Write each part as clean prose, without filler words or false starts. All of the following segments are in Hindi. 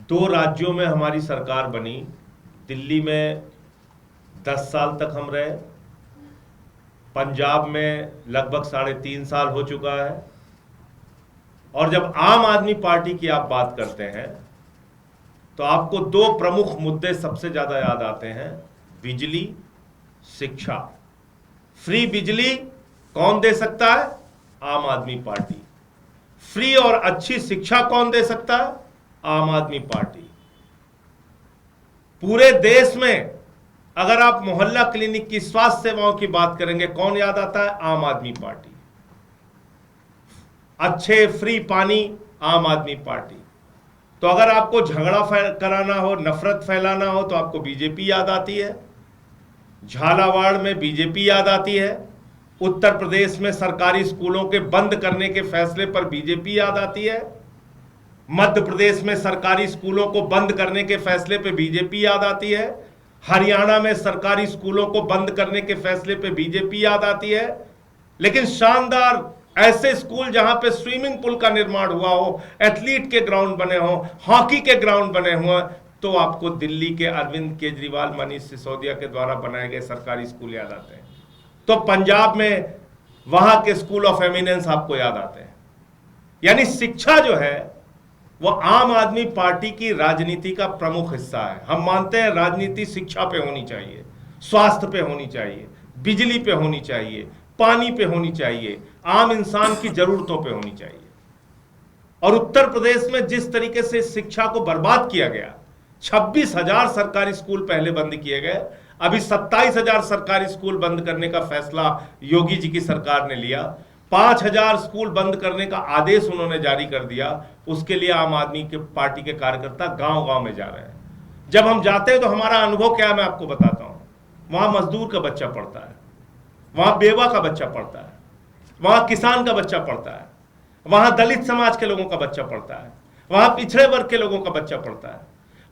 दो राज्यों में हमारी सरकार बनी। दिल्ली में 10 साल तक हम रहे, पंजाब में लगभग 3.5 साल हो चुका है। और जब आम आदमी पार्टी की आप बात करते हैं तो आपको दो प्रमुख मुद्दे सबसे ज्यादा याद आते हैं, बिजली, शिक्षा। फ्री बिजली कौन दे सकता है? आम आदमी पार्टी। फ्री और अच्छी शिक्षा कौन दे सकता है? आम आदमी पार्टी। पूरे देश में अगर आप मोहल्ला क्लिनिक की स्वास्थ्य सेवाओं की बात करेंगे, कौन याद आता है? आम आदमी पार्टी। अच्छे फ्री पानी, आम आदमी पार्टी। तो अगर आपको झगड़ा कराना हो, नफरत फैलाना हो, तो आपको बीजेपी याद आती है। झालावाड़ में बीजेपी याद आती है। उत्तर प्रदेश में सरकारी स्कूलों के बंद करने के फैसले पर बीजेपी याद आती है। मध्य प्रदेश में सरकारी स्कूलों को बंद करने के फैसले पे बीजेपी याद आती है। हरियाणा में सरकारी स्कूलों को बंद करने के फैसले पे बीजेपी याद आती है। लेकिन शानदार ऐसे स्कूल जहां पे स्विमिंग पूल का निर्माण हुआ हो, एथलीट के ग्राउंड बने हो, हॉकी के ग्राउंड बने हुए, तो आपको दिल्ली के अरविंद केजरीवाल, मनीष सिसोदिया के द्वारा बनाए गए सरकारी स्कूल याद आते हैं। तो पंजाब में वहां के स्कूल ऑफ एमिनेंस आपको याद आते हैं। यानी शिक्षा जो है वो आम आदमी पार्टी की राजनीति का प्रमुख हिस्सा है। हम मानते हैं राजनीति शिक्षा पे होनी चाहिए, स्वास्थ्य पे होनी चाहिए, बिजली पे होनी चाहिए, पानी पे होनी चाहिए, आम इंसान की जरूरतों पे होनी चाहिए। और उत्तर प्रदेश में जिस तरीके से शिक्षा को बर्बाद किया गया, 26,000 सरकारी स्कूल पहले बंद किए गए, अभी 27,000 सरकारी स्कूल बंद करने का फैसला योगी जी की सरकार ने लिया। 5,000 स्कूल बंद करने का आदेश उन्होंने जारी कर दिया। उसके लिए आम आदमी के पार्टी के कार्यकर्ता गांव गांव में जा रहे हैं। जब हम जाते हैं तो हमारा अनुभव क्या है मैं आपको बताता हूं। वहां मजदूर का बच्चा पढ़ता है, वहां बेवा का बच्चा पढ़ता है, वहां किसान का बच्चा पढ़ता है, वहां दलित समाज के लोगों का बच्चा पढ़ता है, वहां पिछड़े वर्ग के लोगों का बच्चा पढ़ता है,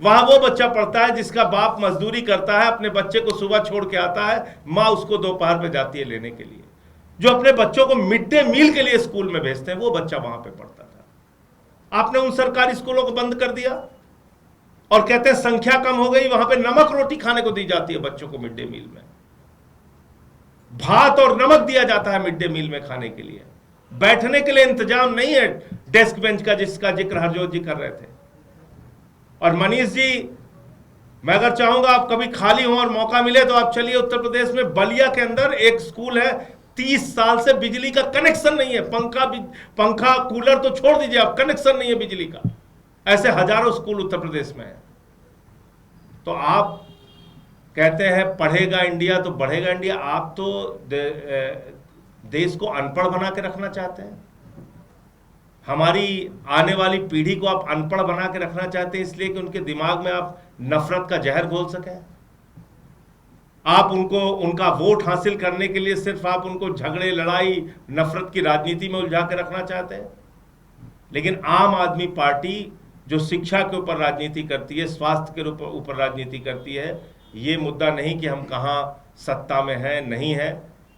वहां वो बच्चा पढ़ता है जिसका बाप मजदूरी करता है, अपने बच्चे को सुबह छोड़ के आता है, माँ उसको दोपहर में जाती है लेने के लिए। जो अपने बच्चों को मिड डे मील के लिए स्कूल में भेजते हैं, वो बच्चा वहां पे पढ़ता था। आपने उन सरकारी स्कूलों को बंद कर दिया और कहते हैं संख्या कम हो गई। वहां पे नमक रोटी खाने को दी जाती है बच्चों को, मिड डे मील में भात और नमक दिया जाता है मिड डे मील में खाने के लिए। बैठने के लिए इंतजाम नहीं है डेस्क बेंच का, जिसका जिक्र हरजोत जी कर रहे थे। और मनीष जी, मैं अगर चाहूंगा आप कभी खाली हो और मौका मिले तो आप चलिए उत्तर प्रदेश में बलिया के अंदर एक स्कूल है, 30 साल से बिजली का कनेक्शन नहीं है। पंखा कूलर तो छोड़ दीजिए, आप कनेक्शन नहीं है बिजली का। ऐसे हजारों स्कूल उत्तर प्रदेश में है। तो आप कहते हैं पढ़ेगा इंडिया तो बढ़ेगा इंडिया। आप तो देश को अनपढ़ बना के रखना चाहते हैं। हमारी आने वाली पीढ़ी को आप अनपढ़ बना के रखना चाहते हैं, इसलिए कि उनके दिमाग में आप नफरत का जहर घोल सकें। आप उनका वोट हासिल करने के लिए सिर्फ आप उनको झगड़े, लड़ाई, नफरत की राजनीति में उलझा के रखना चाहते हैं। लेकिन आम आदमी पार्टी जो शिक्षा के ऊपर राजनीति करती है, स्वास्थ्य के ऊपर राजनीति करती है, ये मुद्दा नहीं कि हम कहाँ सत्ता में हैं, नहीं है।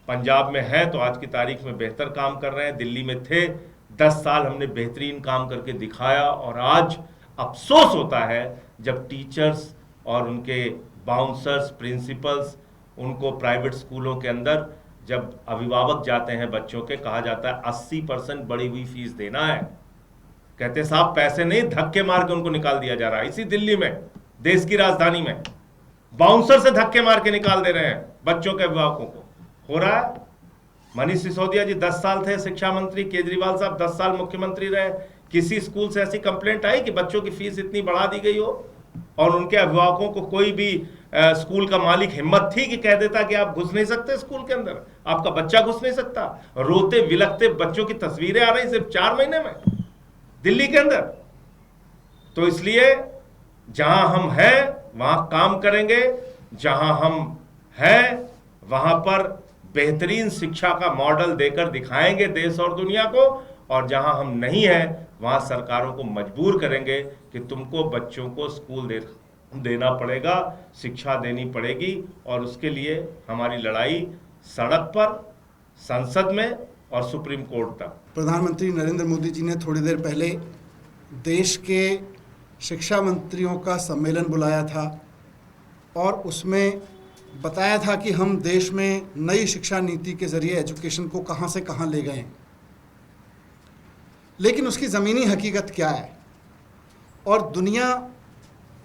पंजाब में है तो आज की तारीख में बेहतर काम कर रहे हैं। दिल्ली में थे 10 साल, हमने बेहतरीन काम करके दिखाया। और आज अफसोस होता है जब टीचर्स और उनके बाउंसर्स, प्रिंसिपल्स, उनको प्राइवेट स्कूलों के अंदर जब अभिभावक जाते हैं बच्चों के, कहा जाता है 80% बढ़ी हुई फीस देना है। कहते साहब पैसे नहीं, धक्के मार के उनको निकाल दिया जा रहा है। इसी दिल्ली में, देश की राजधानी में, बाउंसर से धक्के मार के निकाल दे रहे हैं बच्चों के अभिभावकों को। हो रहा है। मनीष सिसोदिया जी 10 साल थे शिक्षा मंत्री, केजरीवाल साहब 10 साल मुख्यमंत्री रहे। किसी स्कूल से ऐसी कंप्लेंट आई कि बच्चों की फीस इतनी बढ़ा दी गई हो और उनके अभिभावकों को कोई भी स्कूल का मालिक हिम्मत थी कि कह देता कि आप घुस नहीं सकते स्कूल के अंदर, आपका बच्चा घुस नहीं सकता? रोते विलखते बच्चों की तस्वीरें आ रही सिर्फ 4 महीने में दिल्ली के अंदर। तो इसलिए जहां हम हैं वहां काम करेंगे, जहां हम हैं वहां पर बेहतरीन शिक्षा का मॉडल देकर दिखाएंगे देश और दुनिया को। और जहां हम नहीं हैं वहां सरकारों को मजबूर करेंगे कि तुमको बच्चों को स्कूल देना पड़ेगा, शिक्षा देनी पड़ेगी। और उसके लिए हमारी लड़ाई सड़क पर, संसद में और सुप्रीम कोर्ट तक। प्रधानमंत्री नरेंद्र मोदी जी ने थोड़ी देर पहले देश के शिक्षा मंत्रियों का सम्मेलन बुलाया था और उसमें बताया था कि हम देश में नई शिक्षा नीति के ज़रिए एजुकेशन को कहाँ से कहाँ ले गए हैं। लेकिन उसकी ज़मीनी हकीकत क्या है और दुनिया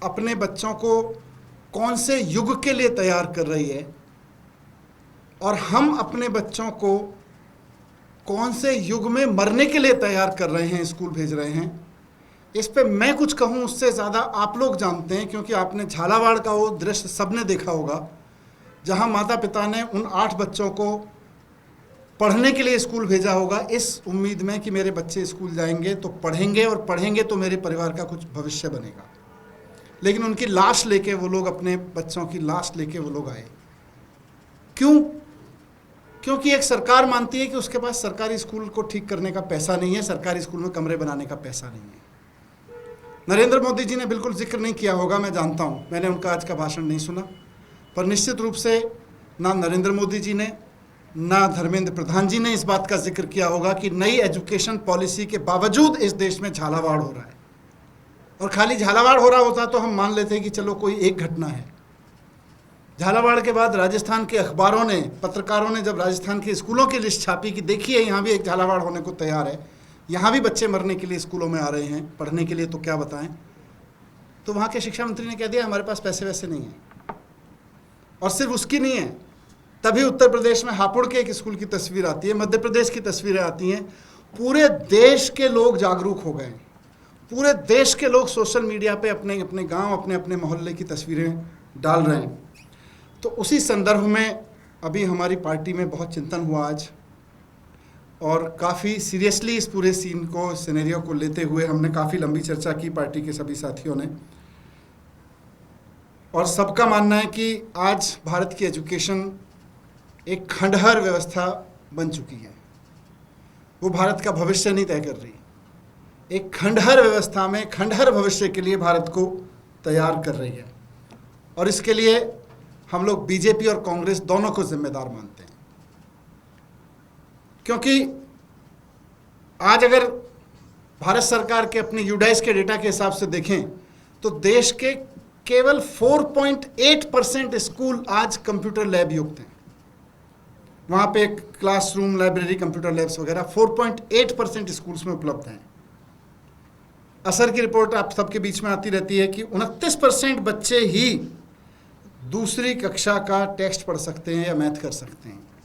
अपने बच्चों को कौन से युग के लिए तैयार कर रही है और हम अपने बच्चों को कौन से युग में मरने के लिए तैयार कर रहे हैं, स्कूल भेज रहे हैं, इस पे मैं कुछ कहूँ उससे ज़्यादा आप लोग जानते हैं, क्योंकि आपने झालावाड़ का वो दृश्य सबने देखा होगा जहाँ माता पिता ने उन 8 बच्चों को पढ़ने के लिए स्कूल भेजा होगा इस उम्मीद में कि मेरे बच्चे स्कूल जाएंगे तो पढ़ेंगे और पढ़ेंगे तो मेरे परिवार का कुछ भविष्य बनेगा। लेकिन उनकी लाश लेके वो लोग, अपने बच्चों की लाश लेके वो लोग आए। क्यों? क्योंकि एक सरकार मानती है कि उसके पास सरकारी स्कूल को ठीक करने का पैसा नहीं है, सरकारी स्कूल में कमरे बनाने का पैसा नहीं है। नरेंद्र मोदी जी ने बिल्कुल जिक्र नहीं किया होगा, मैं जानता हूँ, मैंने उनका आज का भाषण नहीं सुना, पर निश्चित रूप से ना नरेंद्र मोदी जी ने ना धर्मेंद्र प्रधान जी ने इस बात का जिक्र किया होगा कि नई एजुकेशन पॉलिसी के बावजूद इस देश में झालावाड़ हो रहा है। और खाली झालावाड़ हो रहा होता तो हम मान लेते हैं कि चलो कोई एक घटना है। झालावाड़ के बाद राजस्थान के अखबारों ने, पत्रकारों ने जब राजस्थान के स्कूलों की लिस्ट छापी कि देखिए यहाँ भी एक झालावाड़ होने को तैयार है, यहाँ भी बच्चे मरने के लिए स्कूलों में आ रहे हैं पढ़ने के लिए, तो क्या बताएं, तो वहाँ के शिक्षा मंत्री ने कह दिया हमारे पास पैसे वैसे नहीं हैं। और सिर्फ उसकी नहीं है, तभी उत्तर प्रदेश में हापुड़ के एक स्कूल की तस्वीर आती है, मध्य प्रदेश की तस्वीरें आती हैं। पूरे देश के लोग जागरूक हो गए, पूरे देश के लोग सोशल मीडिया पे अपने अपने गांव, अपने अपने मोहल्ले की तस्वीरें डाल रहे हैं। तो उसी संदर्भ में अभी हमारी पार्टी में बहुत चिंतन हुआ आज, और काफ़ी सीरियसली इस पूरे सीन को, सिनेरियो को लेते हुए हमने काफ़ी लंबी चर्चा की पार्टी के सभी साथियों ने। और सबका मानना है कि आज भारत की एजुकेशन एक खंडहर व्यवस्था बन चुकी है, वो भारत का भविष्य नहीं तय कर रही। एक खंडहर व्यवस्था में खंडहर भविष्य के लिए भारत को तैयार कर रही है, और इसके लिए हम लोग बीजेपी और कांग्रेस दोनों को जिम्मेदार मानते हैं। क्योंकि आज अगर भारत सरकार के अपने यूडाइस के डेटा के हिसाब से देखें तो देश के केवल 4.8% स्कूल आज कंप्यूटर लैब युक्त हैं। वहाँ पे क्लासरूम, लाइब्रेरी, कंप्यूटर लैब्स वगैरह 4.8% स्कूल्स में उपलब्ध हैं। असर की रिपोर्ट आप सबके बीच में आती रहती है कि 29% बच्चे ही दूसरी कक्षा का टेक्स्ट पढ़ सकते हैं या मैथ कर सकते हैं।